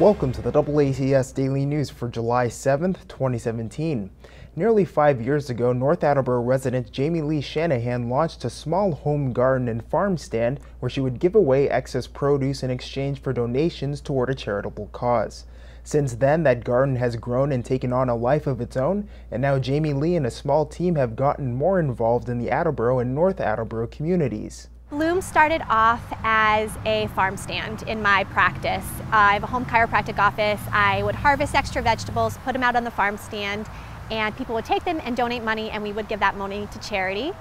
Welcome to the DoubleACS Daily News for July 7th, 2017. Nearly 5 years ago, North Attleboro resident Jamie Lee Shanahan launched a small home garden and farm stand where she would give away excess produce in exchange for donations toward a charitable cause. Since then, that garden has grown and taken on a life of its own, and now Jamie Lee and a small team have gotten more involved in the Attleboro and North Attleboro communities. Bloom started off as a farm stand in my practice. I have a home chiropractic office. I would harvest extra vegetables, put them out on the farm stand, and people would take them and donate money, and we would give that money to charity.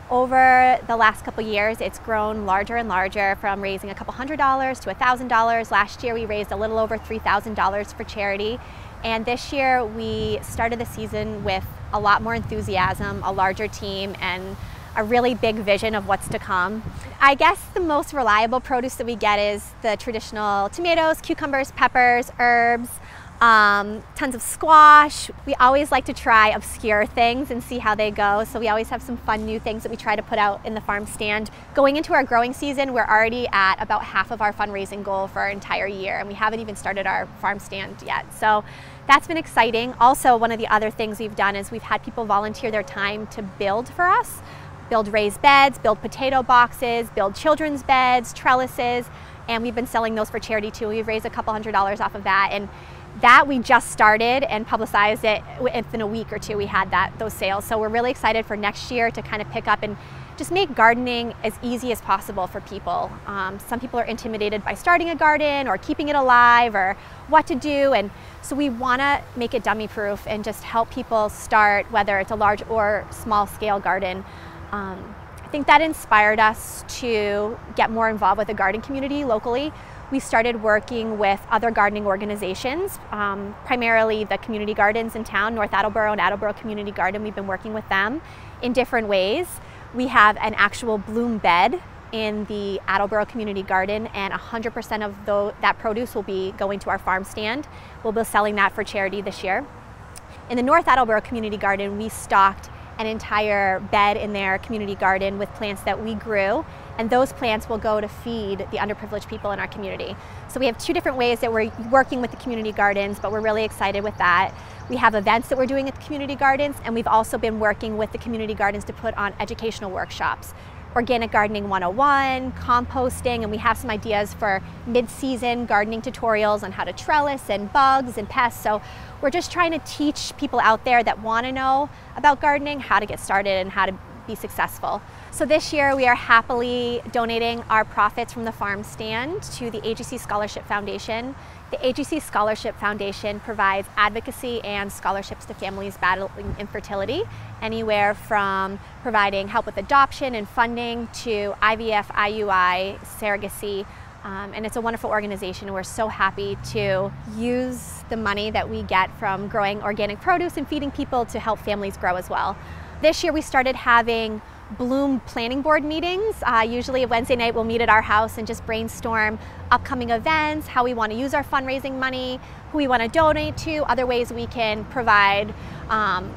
Over the last couple years, it's grown larger and larger, from raising a couple $100s to $1,000. Last year, we raised a little over $3,000 for charity. And this year, we started the season with a lot more enthusiasm, a larger team, and a really big vision of what's to come. I guess the most reliable produce that we get is the traditional tomatoes, cucumbers, peppers, herbs, tons of squash. We always like to try obscure things and see how they go, so we always have some fun new things that we try to put out in the farm stand. Going into our growing season, we're already at about half of our fundraising goal for our entire year, and we haven't even started our farm stand yet. So that's been exciting. Also, one of the other things we've done is we've had people volunteer their time to build for us. Build raised beds, build potato boxes, build children's beds, trellises, and we've been selling those for charity too. We've raised a couple $100s off of that, and that we just started and publicized it within a week or two. We had those sales, so we're really excited for next year to kind of pick up and just make gardening as easy as possible for people. Some people are intimidated by starting a garden or keeping it alive or what to do, and so we want to make it dummy proof and just help people start, whether it's a large or small scale garden. I think that inspired us to get more involved with the garden community locally. We started working with other gardening organizations, primarily the community gardens in town, North Attleboro and Attleboro Community Garden. We've been working with them in different ways. We have an actual bloom bed in the Attleboro Community Garden, and 100% of that produce will be going to our farm stand. We'll be selling that for charity this year. In the North Attleboro Community Garden, we stocked an entire bed in their community garden with plants that we grew, and those plants will go to feed the underprivileged people in our community. So we have two different ways that we're working with the community gardens, but we're really excited with that. We have events that we're doing at the community gardens, and we've also been working with the community gardens to put on educational workshops. Organic Gardening 101, composting, and we have some ideas for mid-season gardening tutorials on how to trellis and bugs and pests. So we're just trying to teach people out there that want to know about gardening how to get started and how to be successful. So this year we are happily donating our profits from the farm stand to the AGC Scholarship Foundation. The AGC Scholarship Foundation provides advocacy and scholarships to families battling infertility, anywhere from providing help with adoption and funding to IVF, IUI, surrogacy, and it's a wonderful organization, and we're so happy to use the money that we get from growing organic produce and feeding people to help families grow as well. This year we started having Bloom planning board meetings. Usually a Wednesday night we'll meet at our house and just brainstorm upcoming events, how we want to use our fundraising money, who we want to donate to, other ways we can provide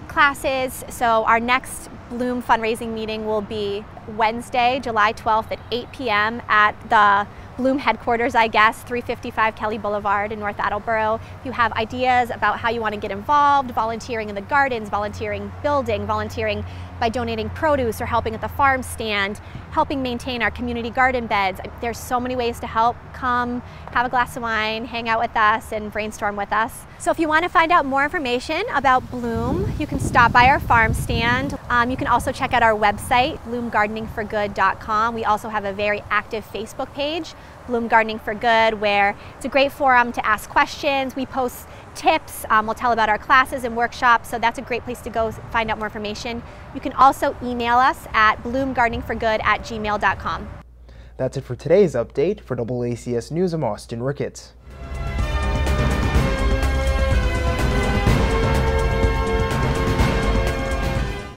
classes. So our next Bloom fundraising meeting will be Wednesday, July 12th at 8 p.m. at the Bloom headquarters, I guess, 355 Kelly Boulevard in North Attleboro. If you have ideas about how you want to get involved, volunteering in the gardens, volunteering building, volunteering by donating produce or helping at the farm stand, helping maintain our community garden beds, there's so many ways to help. Come have a glass of wine, hang out with us, and brainstorm with us. So if you want to find out more information about Bloom, you can stop by our farm stand. You can also check out our website, bloomgardeningforgood.com. We also have a very active Facebook page, Bloom Gardening for Good, where it's a great forum to ask questions. We post tips, we'll tell about our classes and workshops, so that's a great place to go find out more information. You can also email us at bloomgardeningforgood@gmail.com. That's it for today's update. For DoubleACS News, I'm Austin Ricketts.